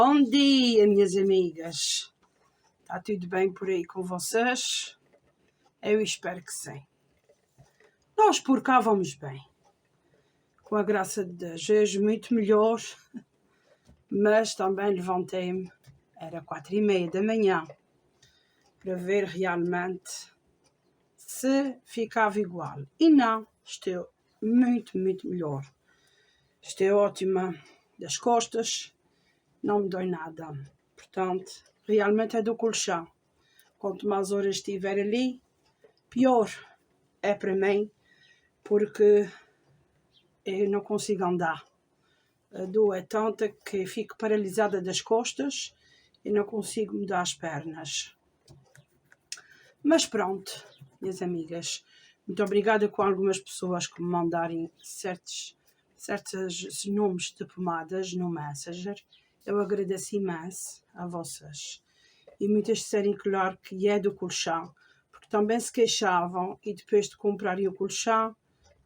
Bom dia, minhas amigas. Está tudo bem por aí com vocês? Eu espero que sim. Nós por cá vamos bem. Com a graça de Deus, hoje muito melhor, mas também levantei-me, era 4h30 da manhã, para ver realmente se ficava igual. E não, estou muito melhor. Estou ótima das costas, não me dói nada. Portanto, realmente é do colchão. Quanto mais horas estiver ali, pior é para mim, porque eu não consigo andar. A dor é tanta que fico paralisada das costas e não consigo mudar as pernas. Mas pronto, minhas amigas, muito obrigada com algumas pessoas que me mandarem certos nomes de pomadas no Messenger. Eu agradeço imenso a vocês. E muitas disserem, claro, que é do colchão, porque também se queixavam e depois de comprarem o colchão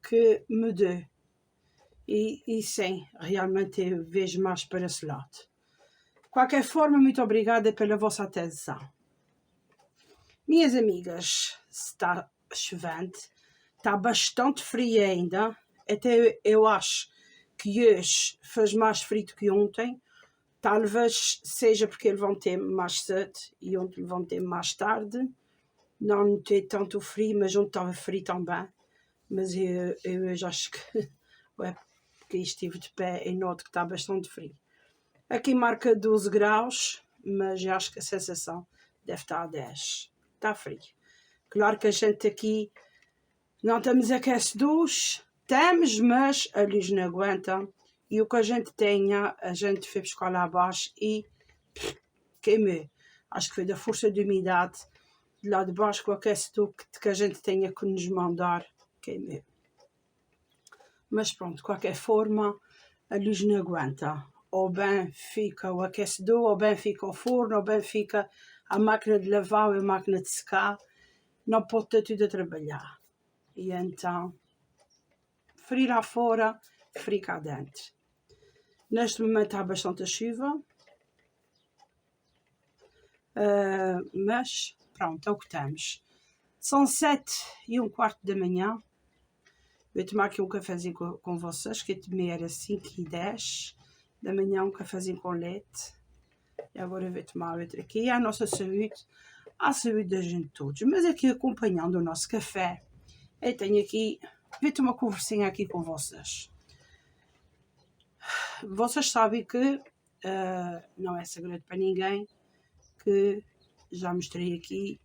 que me deu. E sim, realmente eu vejo mais para esse lado. De qualquer forma, muito obrigada pela vossa atenção. Minhas amigas, está chovendo, está bastante frio ainda, até eu acho que hoje faz mais frio do que ontem. Talvez seja porque eu levantei-me mais cedo e ontem levantei-me mais tarde. Não notei tanto frio, mas ontem estava frio também. Mas eu hoje acho que é porque estive de pé e noto que está bastante frio. Aqui marca 12 graus, mas eu acho que a sensação deve estar a 10. Está frio. Claro que a gente aqui não temos aquecedores, temos, mas a luz não aguenta. E o que a gente tenha, a gente foi buscar lá abaixo e queimou. Acho que foi da força de umidade de lá de baixo, com o aquecedor que a gente tenha que nos mandar, queimou. Mas pronto, de qualquer forma, a luz não aguenta. Ou bem fica o aquecedor, ou bem fica o forno, ou bem fica a máquina de lavar ou a máquina de secar. Não pode ter tudo a trabalhar. E então, frio lá fora, frio cá dentro. Neste momento está bastante chuva. Mas pronto, é o que temos. São 7h15 da manhã. Vou tomar aqui um cafezinho com vocês, que eu tomei era 5h10 da manhã, um cafezinho com leite. E agora eu vou tomar outro aqui. É a nossa saúde, a saúde da gente todos. Mas aqui acompanhando o nosso café, eu tenho aqui, vou ter uma conversinha aqui com vocês. Vocês sabem que não é segredo para ninguém que já mostrei aqui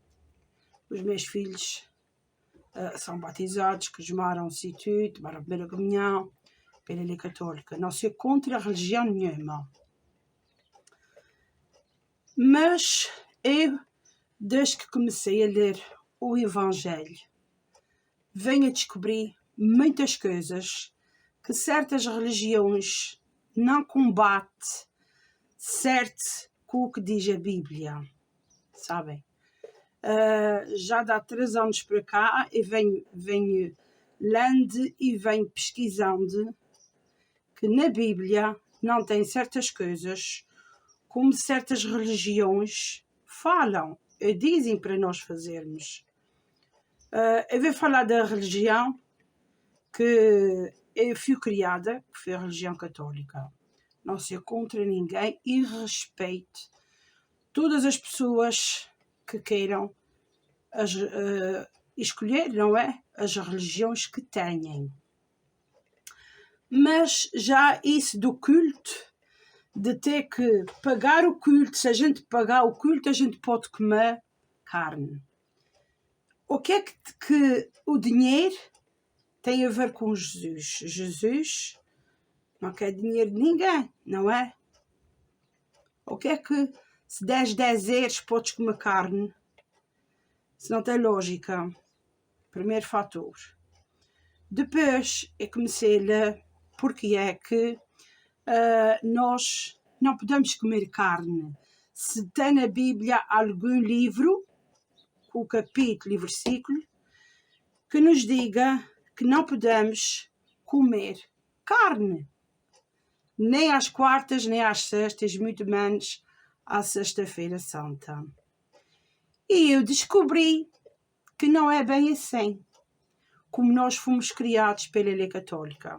os meus filhos são batizados, crismaram-se e tudo, tomaram a primeira comunhão pela lei católica. Não sou contra a religião nenhuma. Mas eu, desde que comecei a ler o Evangelho, venho a descobrir muitas coisas que certas religiões não combatem certo com o que diz a Bíblia, sabem? Já dá 3 anos para cá e venho lendo e venho pesquisando que na Bíblia não tem certas coisas como certas religiões falam e dizem para nós fazermos. Eu vou falar da religião que eu fui criada, que foi a religião católica. Não sou contra ninguém e respeito todas as pessoas que queiram escolher, não é? As religiões que têm. Mas já isso do culto, de ter que pagar o culto, se a gente pagar o culto, a gente pode comer carne. O que é que o dinheiro tem a ver com Jesus? Jesus não quer dinheiro de ninguém, não é? O que é que se 10 euros podes comer carne? Se não tem lógica. Primeiro fator. Depois eu comecei a ler porque é que nós não podemos comer carne. Se tem na Bíblia algum livro, com o capítulo e versículo, que nos diga que não podemos comer carne. nem às quartas, nem às sextas, muito menos à sexta-feira santa. E eu descobri que não é bem assim, como nós fomos criados pela lei católica.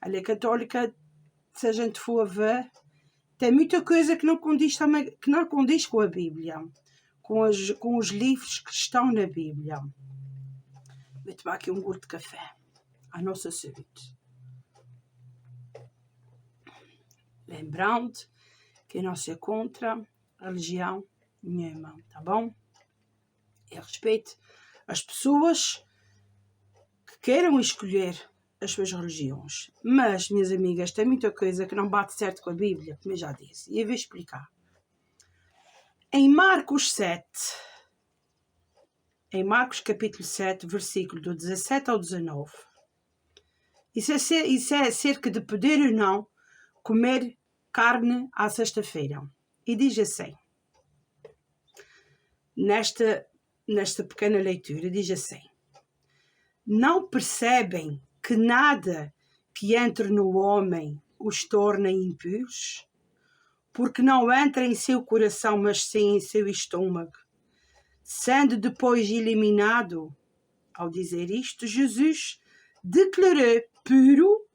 A lei católica, se a gente for ver, tem muita coisa que não condiz com a Bíblia, com os livros que estão na Bíblia. Vou tomar aqui um golo de café, à nossa saúde. Lembrando que eu não sou contra religião nenhuma, tá bom? Eu respeito as pessoas que queiram escolher as suas religiões. Mas, minhas amigas, tem muita coisa que não bate certo com a Bíblia, como eu já disse. E eu vou explicar. Em Marcos capítulo 7, versículo do 17 ao 19, isso é acerca de poder ou não comer carne à sexta-feira. E diz assim, nesta pequena leitura, diz assim: não percebem que nada que entre no homem os torna impuros? Porque não entra em seu coração, mas sim em seu estômago. Sendo depois eliminado, ao dizer isto, Jesus declarou puro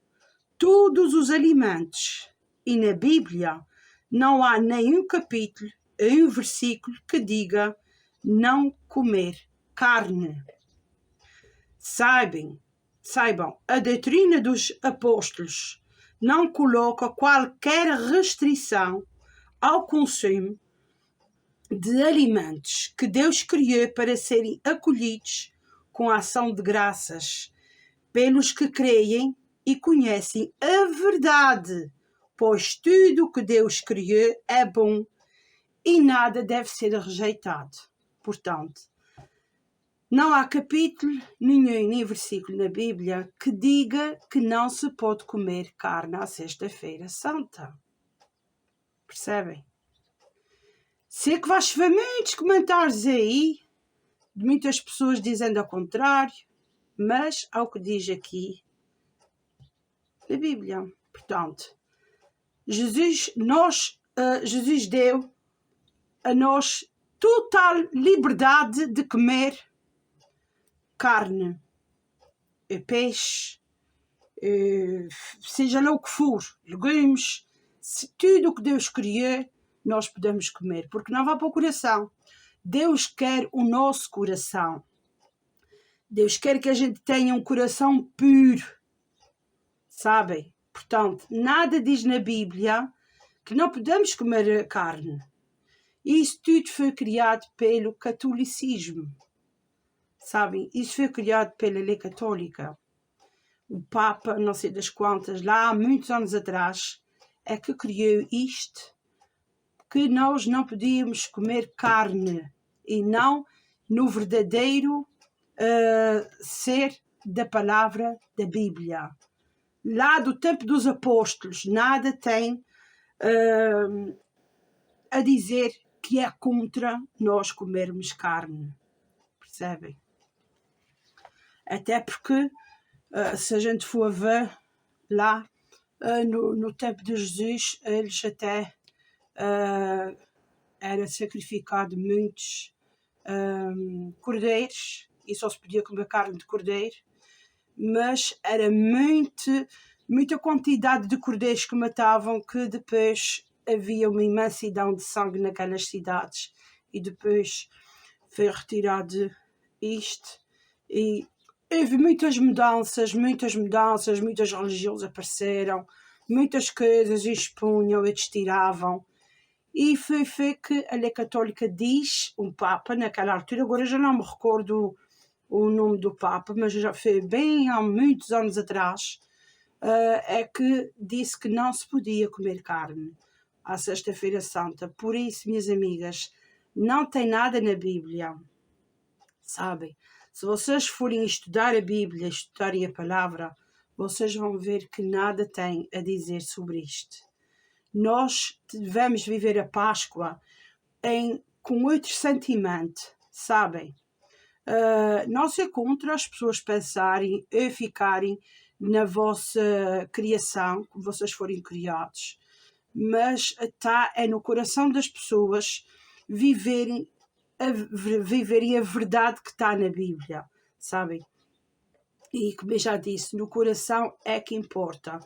todos os alimentos. E na Bíblia não há nenhum capítulo ou um versículo que diga não comer carne. Saibam, a doutrina dos apóstolos não coloca qualquer restrição ao consumo de alimentos que Deus criou para serem acolhidos com a ação de graças pelos que creem e conhecem a verdade, pois tudo o que Deus criou é bom e nada deve ser rejeitado. Portanto, não há capítulo nenhum nem versículo na Bíblia que diga que não se pode comer carne à sexta-feira santa. Percebem? Sei que vais ver muitos comentários aí, de muitas pessoas dizendo ao contrário, mas ao que diz aqui na Bíblia. Portanto, Jesus deu a nós total liberdade de comer carne, peixe, seja lá o que for, legumes, tudo o que Deus criou, nós podemos comer, porque não vai para o coração. Deus quer o nosso coração. Deus quer que a gente tenha um coração puro, sabem? Portanto, nada diz na Bíblia que não podemos comer carne. Isso tudo foi criado pelo catolicismo. Sabem? Isso foi criado pela lei católica. O Papa, não sei das quantas, lá há muitos anos atrás, é que criou isto, que nós não podíamos comer carne e não no verdadeiro ser da palavra da Bíblia. Lá do tempo dos apóstolos, nada tem a dizer que é contra nós comermos carne. Percebem? Até porque, se a gente for ver lá, no tempo de Jesus, eles até era sacrificado muitos cordeiros, e só se podia comer carne de cordeiro, mas era muita quantidade de cordeiros que matavam, que depois havia uma imensidão de sangue naquelas cidades, e depois foi retirado isto, e houve muitas mudanças, muitas religiões apareceram, muitas coisas expunham e tiravam. E foi que a lei católica diz, um Papa naquela altura, agora já não me recordo o nome do Papa, mas já foi bem há muitos anos atrás, é que disse que não se podia comer carne à sexta-feira santa. Por isso, minhas amigas, não tem nada na Bíblia, sabem? Se vocês forem estudar a Bíblia, estudarem a palavra, vocês vão ver que nada tem a dizer sobre isto. Nós devemos viver a Páscoa com outro sentimento, sabem? Não ser contra as pessoas pensarem ou ficarem na vossa criação, como vocês forem criados, mas está no coração das pessoas viverem a verdade que está na Bíblia, sabem? E como eu já disse, no coração é que importa.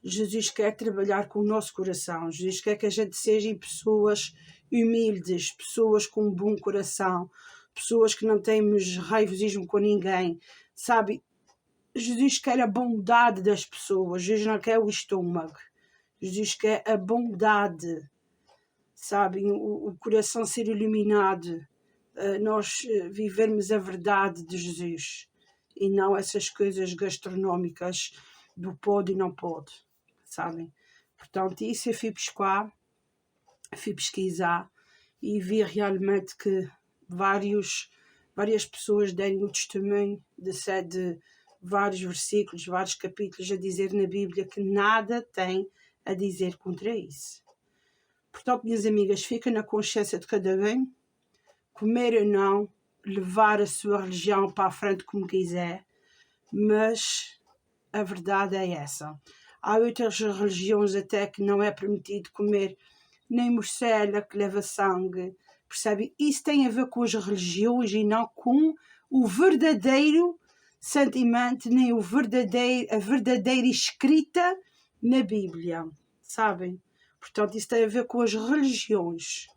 Jesus quer trabalhar com o nosso coração. Jesus quer que a gente seja pessoas humildes, pessoas com um bom coração, pessoas que não temos raivosismo com ninguém, sabe? Jesus quer a bondade das pessoas. Jesus não quer o estômago. Jesus quer a bondade, sabe? O coração ser iluminado. Nós vivermos a verdade de Jesus e não essas coisas gastronómicas do pode e não pode, sabem? Portanto, isso eu fui pesquisar e vi realmente que várias pessoas deram o testemunho de vários versículos, vários capítulos a dizer na Bíblia que nada tem a dizer contra isso. Portanto, minhas amigas, fica na consciência de cada um, comer ou não, levar a sua religião para a frente como quiser, mas a verdade é essa. Há outras religiões até que não é permitido comer nem morcela que leva sangue, percebe? Isso tem a ver com as religiões e não com o verdadeiro sentimento, nem a verdadeira escrita na Bíblia, sabem? Portanto, isso tem a ver com as religiões.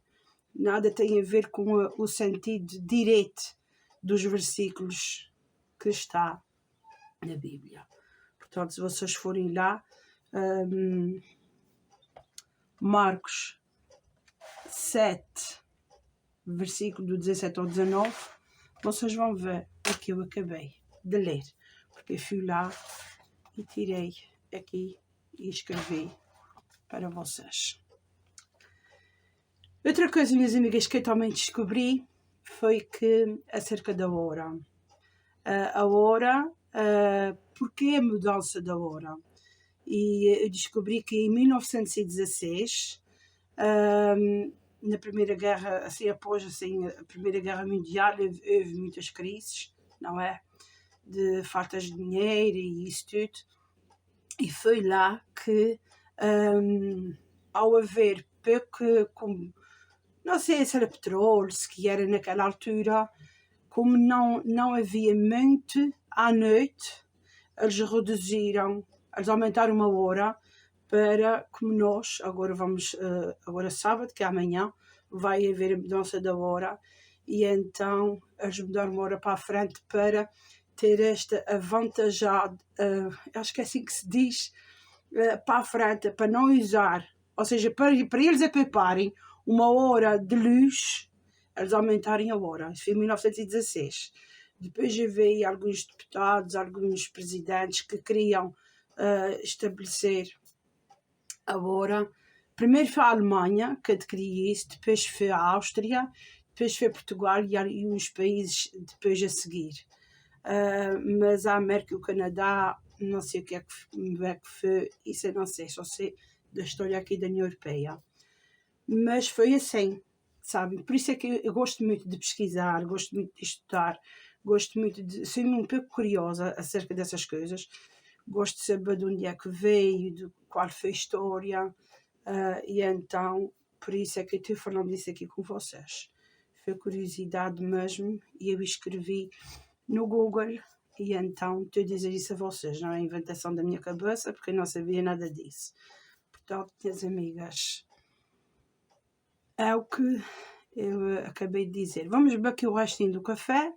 Nada tem a ver com o sentido direito dos versículos que está na Bíblia. Portanto, se vocês forem lá, Marcos 7, versículo do 17 ao 19, vocês vão ver o que eu acabei de ler. Porque eu fui lá e tirei aqui e escrevi para vocês. Outra coisa, minhas amigas, que eu também descobri foi que acerca da hora. A hora, porque a mudança da hora? E eu descobri que em 1916, na Primeira Guerra, assim, após a Primeira Guerra Mundial, houve muitas crises, não é? De faltas de dinheiro e isso tudo. E foi lá que, ao haver pouco, não sei se era petróleo, se que era naquela altura, como não havia muito à noite, eles aumentaram uma hora para, como nós, agora sábado, que é amanhã, vai haver a mudança da hora, e então eles mudaram uma hora para a frente para ter esta avantajada, acho que é assim que se diz, para a frente, para não usar, ou seja, para eles pouparem uma hora de luz, eles aumentarem a hora. Isso foi em 1916. Depois havia alguns deputados, alguns presidentes que queriam estabelecer a hora. Primeiro foi a Alemanha que adquiriu isso, depois foi a Áustria, depois foi Portugal e uns países depois a seguir. Mas a América e o Canadá, não sei o que é que foi, isso eu não sei, só sei da história aqui da União Europeia. Mas foi assim, sabem? Por isso é que eu gosto muito de pesquisar, gosto muito de estudar, gosto muito de ser um pouco curiosa acerca dessas coisas. Gosto de saber de onde é que veio, de qual foi a história, e então, por isso é que eu estou falando disso aqui com vocês. Foi curiosidade mesmo, e eu escrevi no Google, e então estou a dizer isso a vocês, não é inventação da minha cabeça, porque eu não sabia nada disso. Portanto, minhas amigas, é o que eu acabei de dizer. Vamos beber aqui o restinho do café.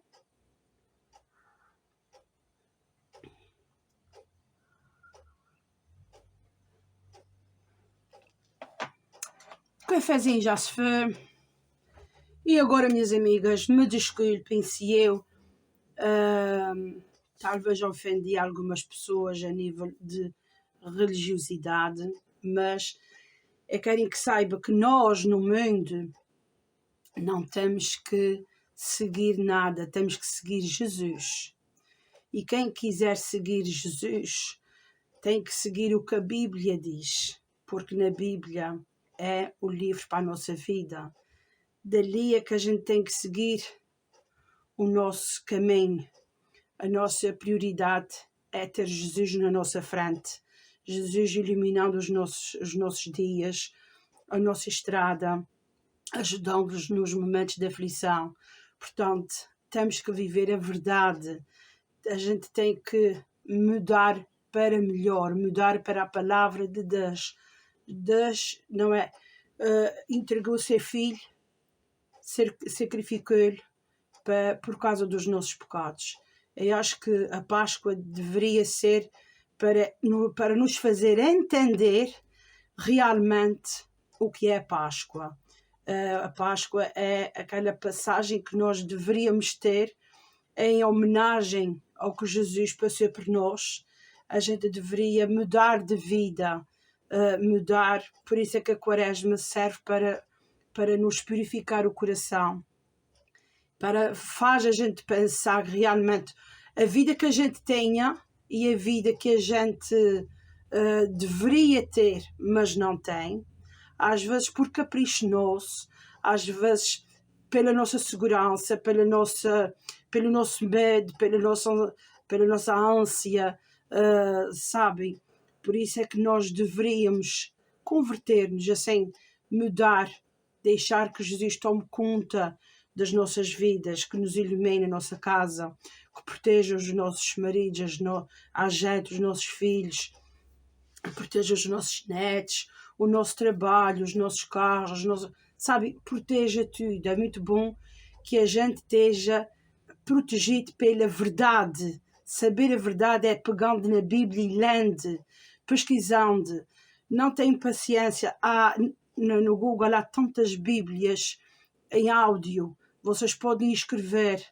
O cafezinho já se foi. E agora, minhas amigas, me desculpem se eu talvez ofendi algumas pessoas a nível de religiosidade, mas eu quero que saiba que nós no mundo não temos que seguir nada, temos que seguir Jesus. E quem quiser seguir Jesus tem que seguir o que a Bíblia diz, porque na Bíblia é o livro para a nossa vida. Dali é que a gente tem que seguir o nosso caminho. A nossa prioridade é ter Jesus na nossa frente, Jesus iluminando os nossos dias, a nossa estrada, ajudando-nos nos momentos de aflição. Portanto, temos que viver a verdade. A gente tem que mudar para melhor, mudar para a palavra de Deus. Deus, não é? Entregou o seu filho, sacrificou-lhe por causa dos nossos pecados. Eu acho que a Páscoa deveria ser para nos fazer entender realmente o que é a Páscoa. A Páscoa é aquela passagem que nós deveríamos ter em homenagem ao que Jesus passou por nós. A gente deveria mudar de vida, mudar. Por isso é que a Quaresma serve para nos purificar o coração, faz a gente pensar realmente a vida que a gente tenha e a vida que a gente deveria ter, mas não tem, às vezes por capricho nosso, às vezes pela nossa segurança, pelo nosso medo, pela nossa ânsia, sabem? Por isso é que nós deveríamos converter-nos, assim, mudar, deixar que Jesus tome conta das nossas vidas, que nos ilumine a nossa casa, que proteja os nossos maridos, a gente, os nossos filhos, que proteja os nossos netos, o nosso trabalho, os nossos carros, sabe, proteja tudo. É muito bom que a gente esteja protegido pela verdade. Saber a verdade é pegando na Bíblia e lendo, pesquisando. Não tenho paciência. No Google há tantas Bíblias em áudio. Vocês podem escrever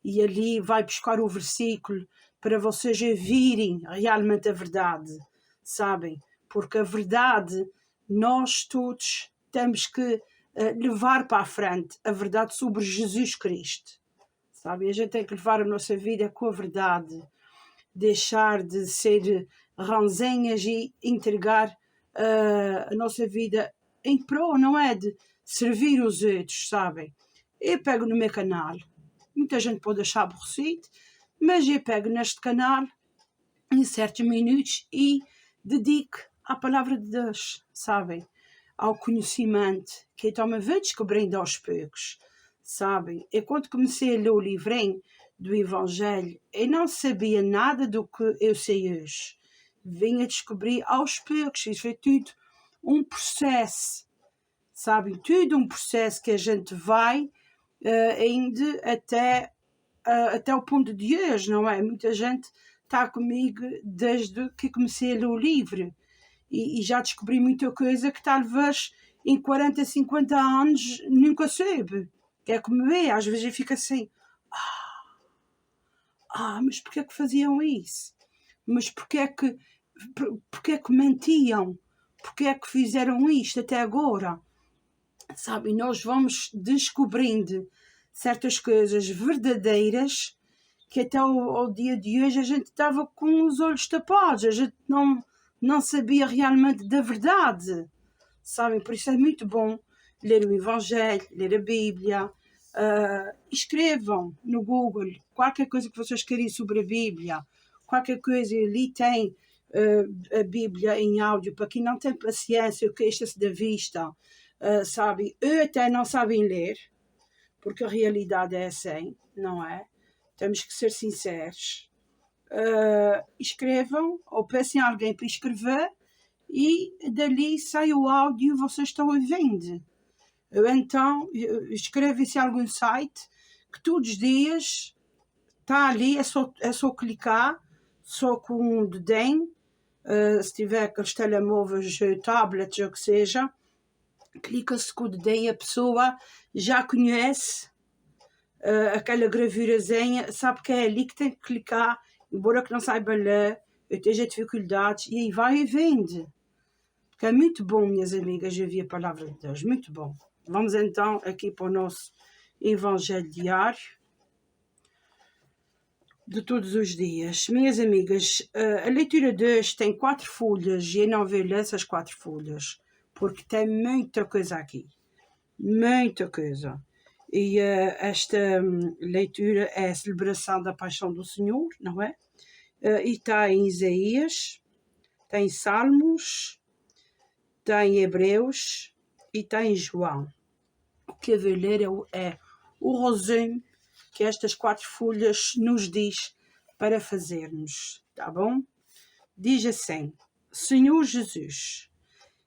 e ali vai buscar o versículo para vocês ouvirem realmente a verdade, sabem? Porque a verdade nós todos temos que levar para a frente, a verdade sobre Jesus Cristo, sabe? A gente tem que levar a nossa vida com a verdade, deixar de ser ranzinhas e entregar a nossa vida em prol, não é de servir os outros, sabem? Eu pego no meu canal, muita gente pode achar aborrecido, mas eu pego neste canal em certos minutos e dedico à palavra de Deus, sabem? Ao conhecimento que eu também vou descobrindo aos poucos, sabem? Eu quando comecei a ler o livrinho do Evangelho, eu não sabia nada do que eu sei hoje. Vim a descobrir aos poucos, isso foi tudo um processo, sabem? Tudo um processo que a gente vai indo até o ponto de hoje, não é? Muita gente está comigo desde que comecei a ler o livro e já descobri muita coisa que talvez em 40, 50 anos nunca soube. É como é, às vezes eu fico assim, mas porquê é que faziam isso? Mas porquê é que mentiam? Porquê é que fizeram isto até agora? Sabe, nós vamos descobrindo certas coisas verdadeiras que até ao dia de hoje a gente estava com os olhos tapados, a gente não sabia realmente da verdade, sabem? Por isso é muito bom ler o Evangelho, ler a Bíblia. Escrevam no Google qualquer coisa que vocês querem sobre a Bíblia, qualquer coisa, ali tem a Bíblia em áudio, para quem não tem paciência, queixa-se da vista, sabe? Ou até não sabem ler, porque a realidade é assim, não é? Temos que ser sinceros. Escrevam ou peçam a alguém para escrever e dali sai o áudio e vocês estão ouvindo. Ou então escrevem-se em algum site que todos os dias está ali, é só clicar, só com um dedinho, se tiver aqueles telemóveis, tablets ou o que seja, clica-se com o dedinho, a pessoa já conhece aquela gravurazinha, sabe que é ali que tem que clicar, embora que não saiba ler, eu tenha dificuldades, e aí vai e vende. Porque é muito bom, minhas amigas, ouvir a palavra de Deus, muito bom. Vamos então aqui para o nosso Evangelho diário de todos os dias. Minhas amigas, a leitura de hoje tem 4 folhas e eu não vou ler essas 4 folhas, porque tem muita coisa aqui. Muita coisa. E esta leitura é a celebração da Paixão do Senhor, não é? E está em Isaías, está em Salmos, está em Hebreus e está em João. O que eu vou ler é o resumo que estas 4 folhas nos diz para fazermos, tá bom? Diz assim: Senhor Jesus,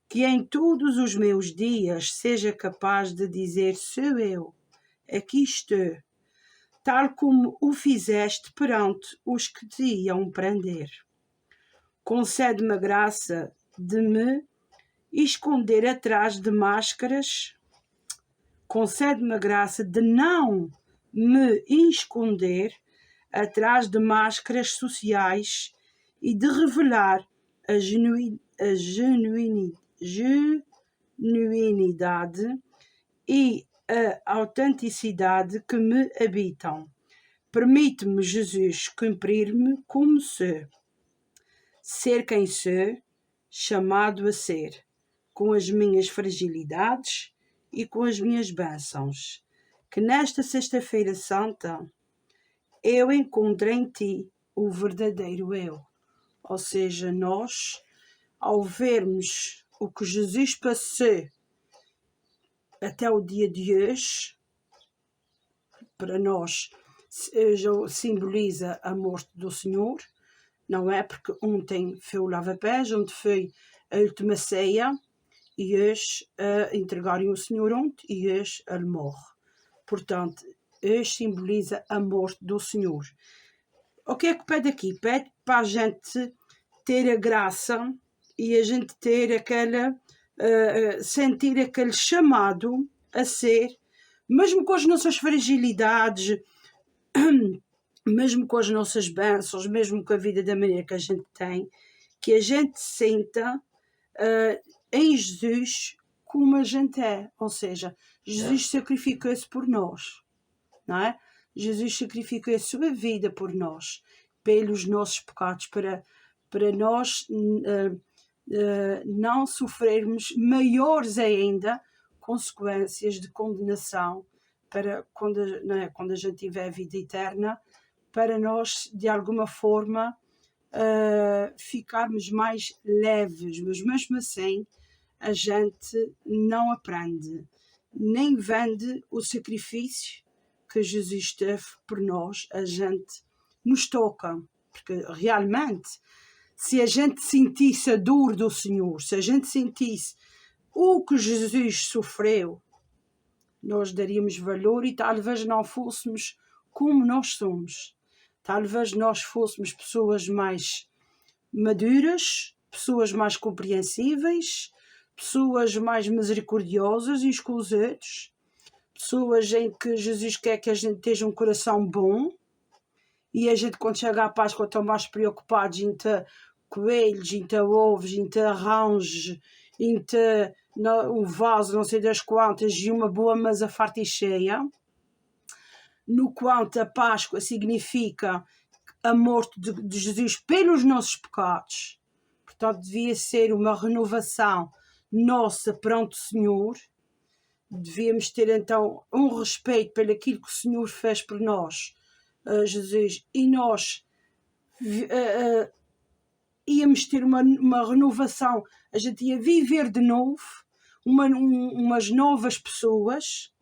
que em todos os meus dias seja capaz de dizer: sou eu, aqui estou, tal como o fizeste perante os que te iam prender. Concede-me a graça de me esconder atrás de máscaras. Concede-me a graça de não me esconder atrás de máscaras sociais e de revelar a genuinidade e a autenticidade que me habitam. Permite-me, Jesus, cumprir-me como sou. Ser quem sou, chamado a ser, com as minhas fragilidades e com as minhas bênçãos. Que nesta Sexta-feira Santa eu encontre em ti o verdadeiro eu. Ou seja, nós, ao vermos o que Jesus passou até o dia de hoje, para nós simboliza a morte do Senhor, não é? Porque ontem foi o lava-pés, ontem foi a última ceia, e hoje entregarem o Senhor ontem, e hoje ele morre. Portanto, hoje simboliza a morte do Senhor. O que é que pede aqui? Pede para a gente ter a graça e a gente ter aquela, sentir aquele chamado a ser, mesmo com as nossas fragilidades, mesmo com as nossas bênçãos, mesmo com a vida da maneira que a gente tem, que a gente sinta em Jesus como a gente é. Ou seja, Jesus sacrificou-se por nós, não é? Jesus sacrificou a sua vida por nós, pelos nossos pecados, para nós não sofrermos maiores ainda consequências de condenação para quando, não é, quando a gente tiver a vida eterna, para nós de alguma forma ficarmos mais leves, mas mesmo assim a gente não aprende, nem vende o sacrifício que Jesus teve por nós, a gente nos toca, porque realmente se a gente sentisse a dor do Senhor, se a gente sentisse o que Jesus sofreu, nós daríamos valor e talvez não fôssemos como nós somos. Talvez nós fôssemos pessoas mais maduras, pessoas mais compreensíveis, pessoas mais misericordiosas uns com os outros, pessoas em que Jesus quer que a gente tenha um coração bom, e a gente quando chega à Páscoa estão mais preocupados em ter coelhos, em ter ovos, em ter rãs, em ter um vaso não sei das quantas e uma boa mesa farta e cheia, no quanto a Páscoa significa a morte de Jesus pelos nossos pecados. Portanto, devia ser uma renovação nossa perante o Senhor. Devíamos ter então um respeito pelo aquilo que o Senhor fez por nós, Jesus, e nós íamos ter uma renovação, a gente ia viver de novo, umas novas pessoas,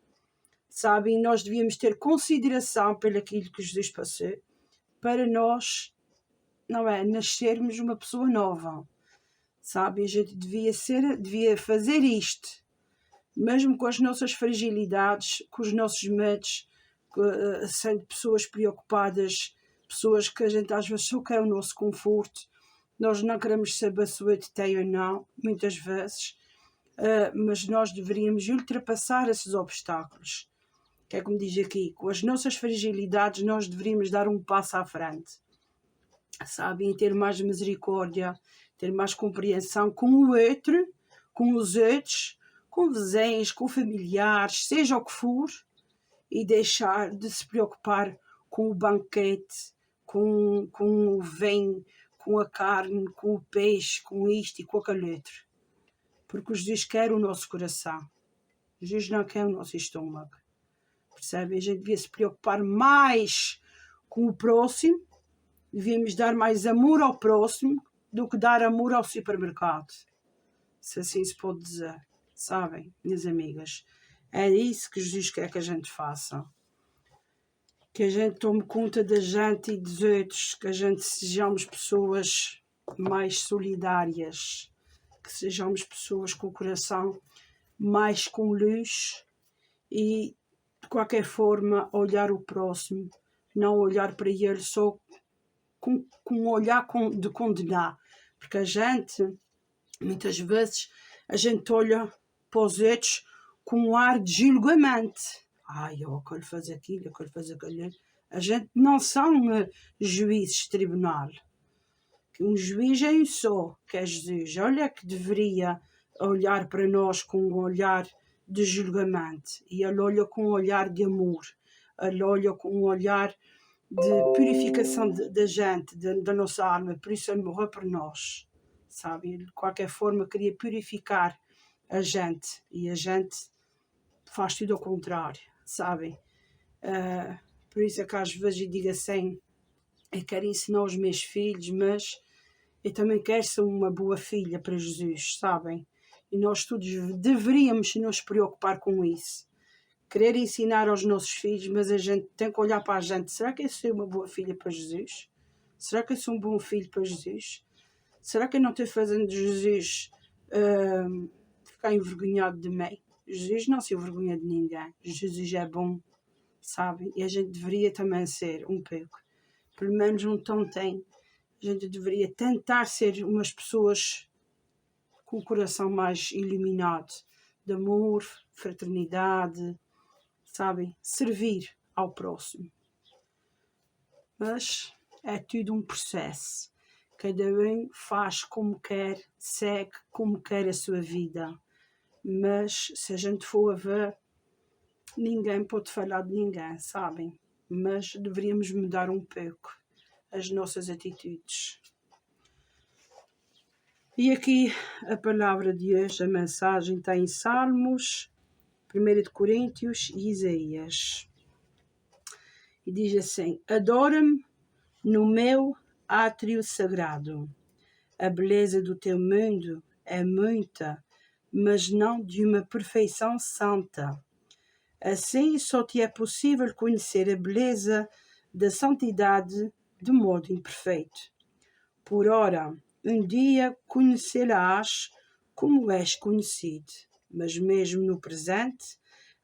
sabe? E nós devíamos ter consideração pelo aquilo que Jesus passou, para nós, não é, nascermos uma pessoa nova, sabe? A gente devia fazer isto, mesmo com as nossas fragilidades, com os nossos medos, sendo pessoas preocupadas, pessoas que a gente às vezes só quer o nosso conforto. Nós não queremos saber se o outro tem ou não, muitas vezes, mas nós deveríamos ultrapassar esses obstáculos. Que é como diz aqui, com as nossas fragilidades nós deveríamos dar um passo à frente, sabe? E ter mais misericórdia, ter mais compreensão com o outro, com os outros, com vizinhos, com familiares, seja o que for, e deixar de se preocupar com o banquete, com o vinho, com a carne, com o peixe, com isto e com aquele outro. Porque Jesus quer o nosso coração. Jesus não quer o nosso estômago. Percebe? A gente devia se preocupar mais com o próximo devíamos dar mais amor ao próximo do que dar amor ao supermercado. Se assim se pode dizer. Sabem, minhas amigas? É isso que Jesus quer que a gente faça. Que a gente tome conta da gente e dos outros. Que a gente sejamos pessoas mais solidárias. Que sejamos pessoas com o coração mais com luz. E, de qualquer forma, olhar o próximo. Não olhar para ele só com um olhar de condenar. Porque a gente, muitas vezes, a gente olha para os outros com um ar de julgamento. Ai, eu quero fazer aquilo, eu quero fazer aquilo. A gente não são juízes de tribunal. Um juiz é um só, que é Jesus. Olha que deveria olhar para nós com um olhar de julgamento. E ele olha com um olhar de amor. Ele olha com um olhar de purificação da gente, da nossa alma. Por isso ele morreu por nós. Sabe? Ele, de qualquer forma, queria purificar a gente. E a gente faz tudo ao contrário. Sabem? Por isso é que às vezes eu digo assim, eu quero ensinar os meus filhos, mas eu também quero ser uma boa filha para Jesus, sabem? E nós todos deveríamos nos preocupar com isso. Querer ensinar aos nossos filhos, mas a gente tem que olhar para a gente. Será que eu sou uma boa filha para Jesus? Será que eu sou um bom filho para Jesus? Será que eu não estou fazendo Jesus ficar envergonhado de mim? Jesus não se envergonha de ninguém. Jesus é bom, sabem? E a gente deveria também ser um pouco. Pelo menos um tom tem. A gente deveria tentar ser umas pessoas com o coração mais iluminado, de amor, fraternidade, sabem? Servir ao próximo. Mas é tudo um processo. Cada um faz como quer, segue como quer a sua vida. Mas se a gente for a ver, ninguém pode falar de ninguém, sabem? Mas deveríamos mudar um pouco as nossas atitudes. E aqui a palavra de hoje, a mensagem está em Salmos, 1 de Coríntios e Isaías. E diz assim: adora-me no meu átrio sagrado. A beleza do teu mundo é muita, mas não de uma perfeição santa. Assim só te é possível conhecer a beleza da santidade de modo imperfeito. Por ora, um dia conhecê-la-ás como és conhecido, mas mesmo no presente,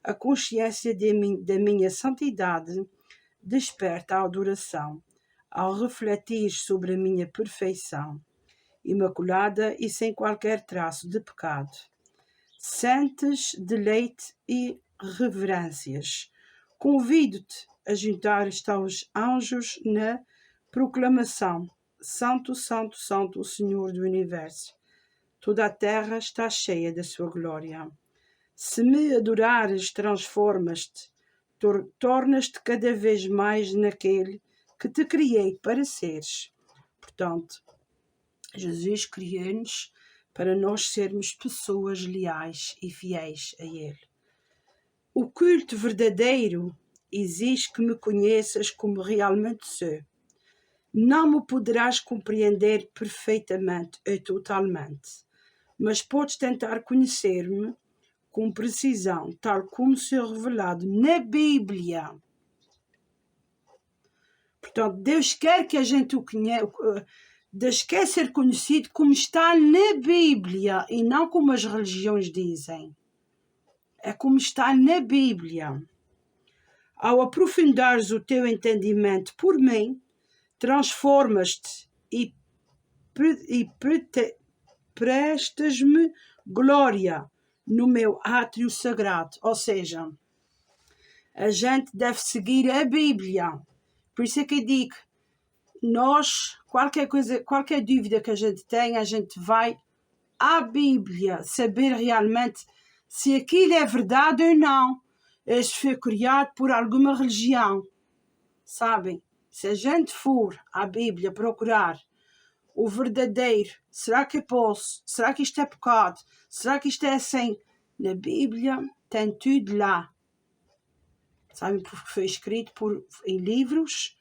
a consciência da minha santidade desperta a adoração, ao refletir sobre a minha perfeição, imaculada e sem qualquer traço de pecado. Sentes deleite e reverências. Convido-te a juntar-te aos anjos na proclamação: Santo, Santo, Santo, o Senhor do Universo. Toda a terra está cheia da sua glória. Se me adorares, transformas-te, tornas-te cada vez mais naquele que te criei para seres. Portanto, Jesus criou-nos para nós sermos pessoas leais e fiéis a Ele. O culto verdadeiro exige que me conheças como realmente sou. Não me poderás compreender perfeitamente ou totalmente, mas podes tentar conhecer-me com precisão, tal como sou revelado na Bíblia. Portanto, Deus quer que a gente o conheça. Deus quer ser conhecido como está na Bíblia e não como as religiões dizem. É como está na Bíblia. Ao aprofundares o teu entendimento por mim, transformas-te e prestas-me glória no meu átrio sagrado. Ou seja, a gente deve seguir a Bíblia. Por isso é que eu digo, nós, qualquer coisa, qualquer dúvida que a gente tenha, a gente vai à Bíblia saber realmente se aquilo é verdade ou não. Este foi criado por alguma religião. Sabem? Se a gente for à Bíblia procurar o verdadeiro, será que eu posso? Será que isto é pecado? Será que isto é assim? Na Bíblia tem tudo lá. Sabem? Porque foi escrito em livros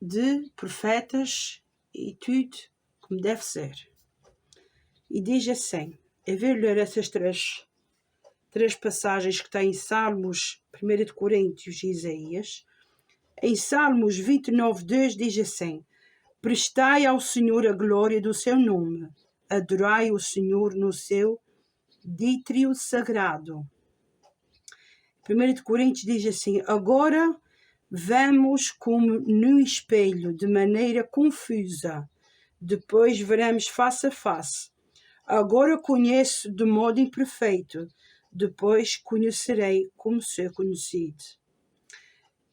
de profetas e tudo como deve ser. E diz assim, eu vou ler essas três passagens que têm em Salmos, 1 de Coríntios e Isaías. Em Salmos 29:2 diz assim: prestai ao Senhor a glória do seu nome, adorai o Senhor no seu dítrio sagrado. 1 de Coríntios diz assim: agora vemos como num espelho, de maneira confusa, depois veremos face a face. Agora conheço de modo imperfeito, depois conhecerei como sou conhecido.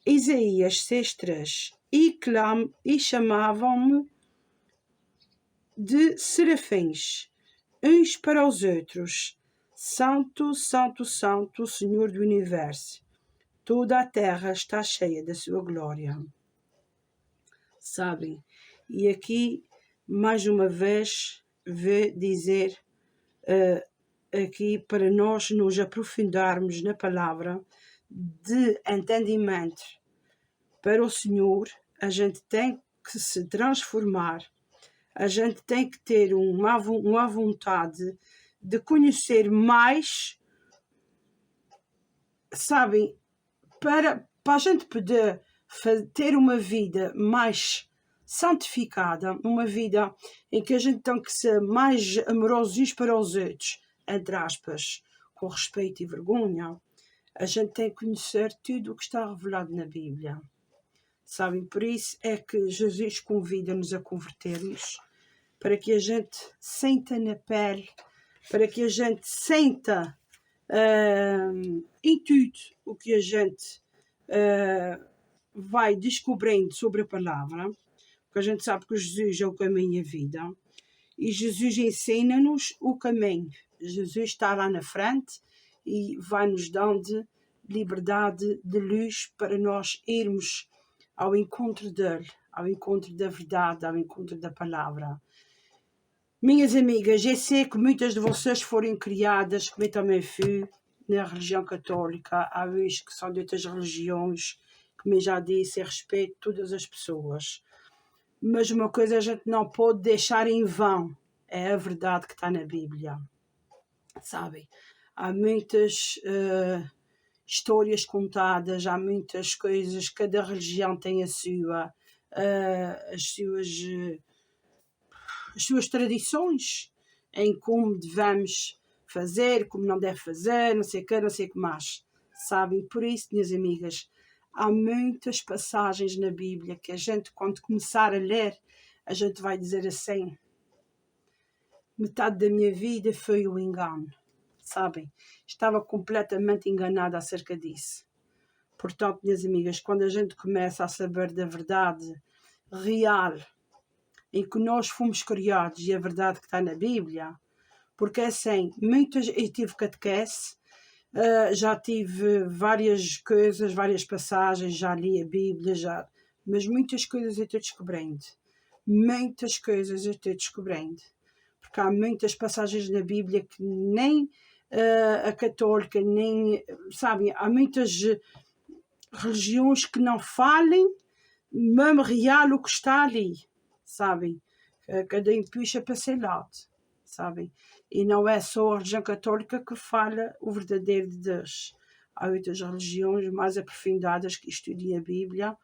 Isaías 6:3 e chamavam-me de serafins, uns para os outros: Santo, Santo, Santo, o Senhor do Universo. Toda a terra está cheia da sua glória. Sabem? E aqui, mais uma vez, vou dizer aqui para nós nos aprofundarmos na palavra de entendimento para o Senhor, a gente tem que se transformar, a gente tem que ter uma vontade de conhecer mais, sabem, para a gente poder ter uma vida mais santificada, uma vida em que a gente tem que ser mais amorosos uns para os outros, entre aspas, com respeito e vergonha. A gente tem que conhecer tudo o que está revelado na Bíblia. Sabem, por isso é que Jesus convida-nos a converter-nos, para que a gente senta na pele, para que a gente senta em tudo o que a gente vai descobrindo sobre a palavra, porque a gente sabe que Jesus é o caminho e a vida, e Jesus ensina-nos o caminho. Jesus está lá na frente e vai-nos dando liberdade de luz para nós irmos ao encontro dele, ao encontro da verdade, ao encontro da palavra. Minhas amigas, eu sei que muitas de vocês foram criadas, como eu também fui, na religião católica. Há uns que são de outras religiões, como eu já disse, eu respeito todas as pessoas. Mas uma coisa a gente não pode deixar em vão, é a verdade que está na Bíblia. Sabem? Há muitas histórias contadas, há muitas coisas, cada religião tem a sua, as suas tradições em como devemos fazer, como não deve fazer, não sei o que, não sei o que mais. Sabem? Por isso, minhas amigas, há muitas passagens na Bíblia que a gente, quando começar a ler, a gente vai dizer assim: metade da minha vida foi o engano. Sabem? Estava completamente enganada acerca disso. Portanto, minhas amigas, quando a gente começa a saber da verdade real em que nós fomos criados e a verdade que está na Bíblia, porque assim, eu tive catequese, já tive várias coisas, várias passagens, já li a Bíblia, mas muitas coisas eu estou descobrindo. Muitas coisas eu estou descobrindo. Porque há muitas passagens na Bíblia que nem a católica, nem, sabem, há muitas religiões que não falem mesmo real o que está ali, sabem? Cada um puxa para seu lado, sabem? E não é só a religião católica que fala o verdadeiro de Deus. Há outras religiões mais aprofundadas que estudam a Bíblia,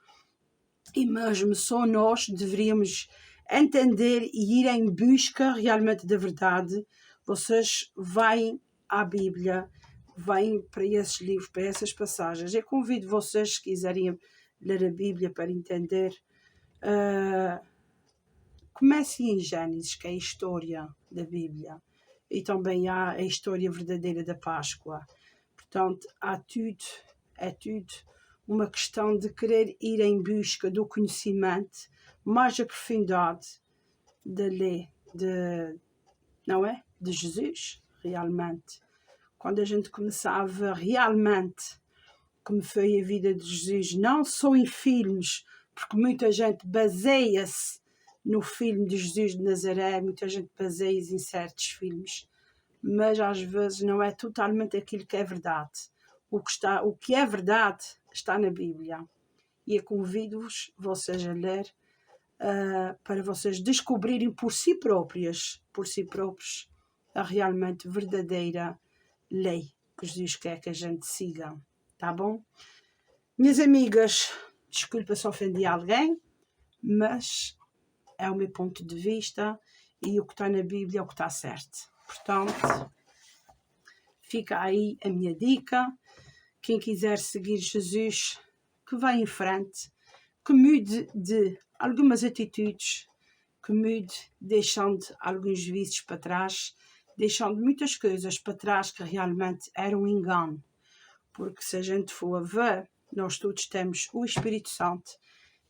e mesmo só nós deveríamos entender e ir em busca realmente da verdade. Vocês vêm à Bíblia, vêm para esses livros, para essas passagens. Eu convido vocês, se quiserem ler a Bíblia para entender, comecem em Gênesis, que é a história da Bíblia, e também há a história verdadeira da Páscoa. Portanto, é tudo uma questão de querer ir em busca do conhecimento mais aprofundado da lei, não é? De Jesus, realmente. Quando a gente começava realmente como foi a vida de Jesus, não só em filmes, porque muita gente baseia-se no filme de Jesus de Nazaré, muita gente baseia-se em certos filmes, mas às vezes não é totalmente aquilo que é verdade. O que é verdade está na Bíblia. e eu convido-vos, vocês a ler, para vocês descobrirem por si próprios, a realmente verdadeira lei que Jesus quer que a gente siga, tá bom? Minhas amigas, desculpa se ofendi alguém, mas é o meu ponto de vista e o que está na Bíblia é o que está certo. Portanto, fica aí a minha dica. Quem quiser seguir Jesus, que vá em frente, que mude de algumas atitudes, que mude deixando alguns vícios para trás, deixando muitas coisas para trás que realmente eram um engano. Porque se a gente for a ver, nós todos temos o Espírito Santo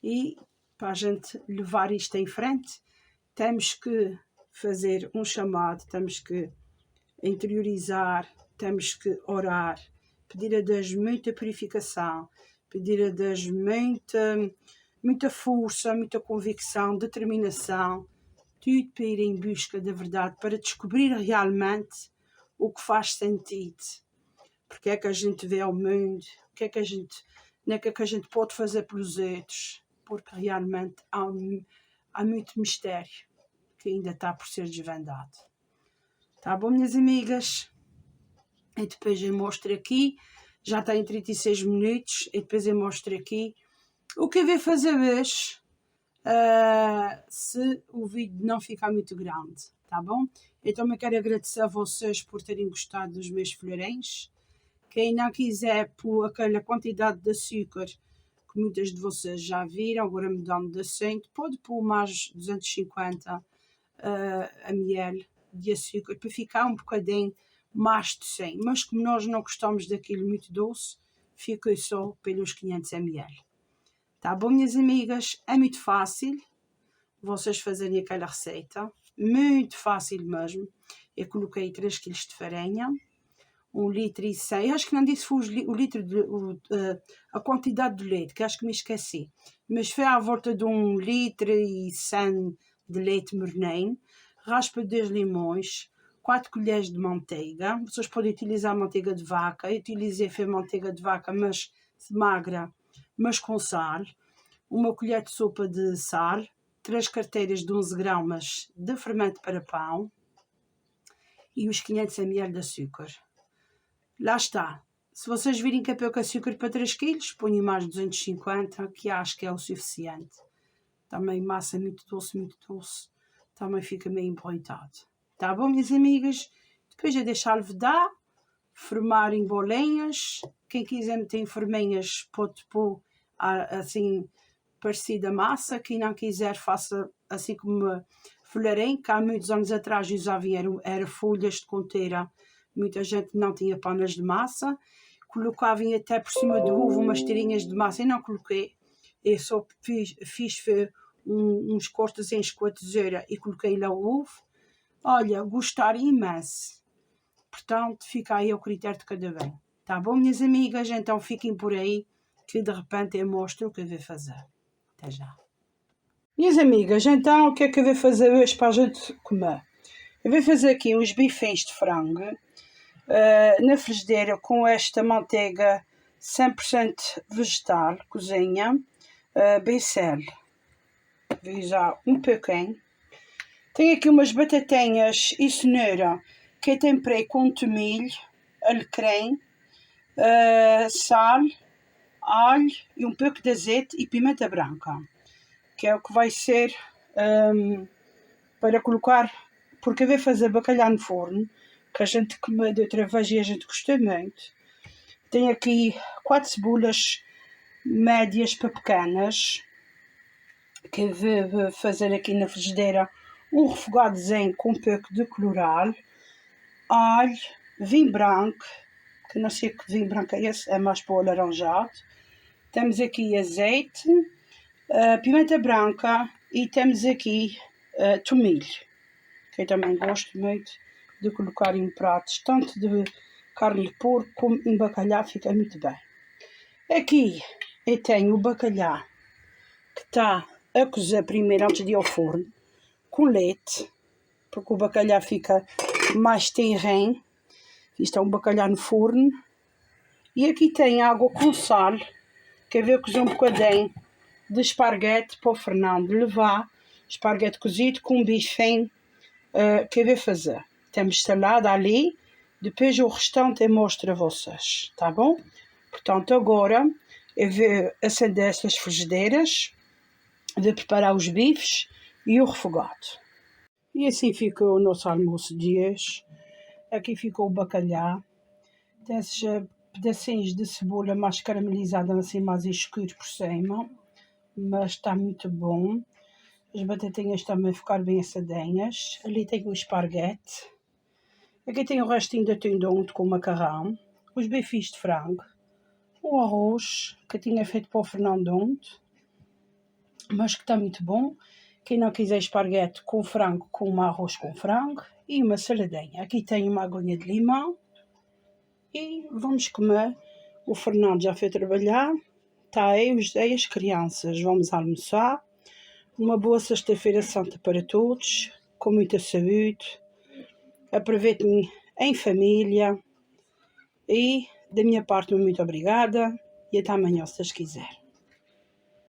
e para a gente levar isto em frente, temos que fazer um chamado, temos que interiorizar, temos que orar, pedir a Deus muita purificação, pedir a Deus muita força, muita convicção, determinação, tudo para ir em busca da verdade, para descobrir realmente o que faz sentido. Porque é que a gente vê ao mundo, o que é que a gente pode fazer pelos outros, porque realmente há muito mistério que ainda está por ser desvendado. Tá bom, minhas amigas? E depois eu mostro aqui, já está em 36 minutos, e depois eu mostro aqui o que eu vou fazer hoje, se o vídeo não ficar muito grande, tá bom? Eu também quero agradecer a vocês por terem gostado dos meus florins. Quem não quiser pôr aquela quantidade de açúcar que muitas de vocês já viram, agora mudando de assento, pode pôr mais 250 ml de açúcar para ficar um bocadinho mais de 100. Mas como nós não gostamos daquilo muito doce, fica só pelos 500 ml. Tá bom, minhas amigas? É muito fácil vocês fazerem aquela receita. Muito fácil mesmo. Eu coloquei 3 kg de farinha, 1 litro e 100. Acho que não disse foi o litro a quantidade de leite, que acho que me esqueci. Mas foi à volta de 1 litro e 100 de leite morném. Raspa 2 limões, 4 colheres de manteiga. Vocês podem utilizar manteiga de vaca. Eu utilizei foi manteiga de vaca, mas magra, mas com sal. 1 colher de sopa de sal. 3 carteiras de 11 gramas de fermento para pão. E os 500 ml de açúcar. Lá está. Se vocês virem que é pouco açúcar para 3 kg, ponham mais 250, que acho que é o suficiente. Também massa muito doce, também fica meio emborritado. Tá bom, minhas amigas? Depois é deixar levedar, formar em bolinhas. Quem quiser meter em forminhas pode pôr assim parecida a massa. Quem não quiser faça assim como folharem, que há muitos anos atrás usavam era folhas de conteira. Muita gente não tinha panas de massa. Colocavam até por cima do ovo umas tirinhas de massa. Eu não coloquei. Eu só fiz uns cortezinhos com a tesoura e coloquei lá o ovo. Olha, gostar imenso. Portanto, fica aí ao critério de cada bem. Tá bom, minhas amigas? Então fiquem por aí, que de repente eu mostro o que eu vou fazer. Até já. Minhas amigas, então o que é que eu vou fazer hoje para a gente comer? Eu vou fazer aqui uns bifes de frango na frigideira com esta manteiga 100% vegetal, cozinha, becel. Vou usar um pouquinho. Tenho aqui umas batatinhas e cenoura que eu temperei com tomilho, alecrim, sal, alho e um pouco de azeite e pimenta branca, que é o que vai ser para colocar, porque eu vou fazer bacalhau no forno, que a gente comeu de outra vez e a gente gostou muito. Tenho aqui 4 cebolas médias para pequenas, que eu vou fazer aqui na frigideira um refogadozinho com um pouco de colorau, alho, vinho branco, que não sei que vinho branco é esse, é mais para o alaranjado. Temos aqui azeite, pimenta branca e temos aqui tomilho, que eu também gosto muito de colocar em pratos, tanto de carne de porco como em bacalhau, fica muito bem. Aqui eu tenho o bacalhau que está a cozer primeiro antes de ir ao forno, com leite, porque o bacalhau fica mais tenrinho. Isto é um bacalhau no forno. E aqui tem água com sal, Quer ver cozer um bocadinho de esparguete para o Fernando levar. Esparguete cozido com bifinho. Quer ver fazer? Temos salada ali. Depois o restante eu mostro a vocês. Tá bom? Portanto, agora eu vou acender estas frigideiras. Vou preparar os bifes e o refogado. E assim ficou o nosso almoço de hoje. Aqui ficou o bacalhau. Tem esses pedacinhos de cebola mais caramelizada, assim mais escuro por cima. Mas está muito bom. As batatinhas também ficaram bem assadinhas. Ali tem o esparguete. Aqui tem o restinho de atum com macarrão. Os bifes de frango. O arroz que eu tinha feito para o Fernando, mas que está muito bom. Quem não quiser esparguete com frango, com um arroz com frango e uma saladinha. Aqui tem uma aguinha de limão e vamos comer. O Fernando já foi trabalhar, está eu e as crianças. Vamos almoçar. Uma boa sexta-feira santa para todos, com muita saúde. Aproveitem em família e da minha parte muito obrigada e até amanhã se Deus quiser.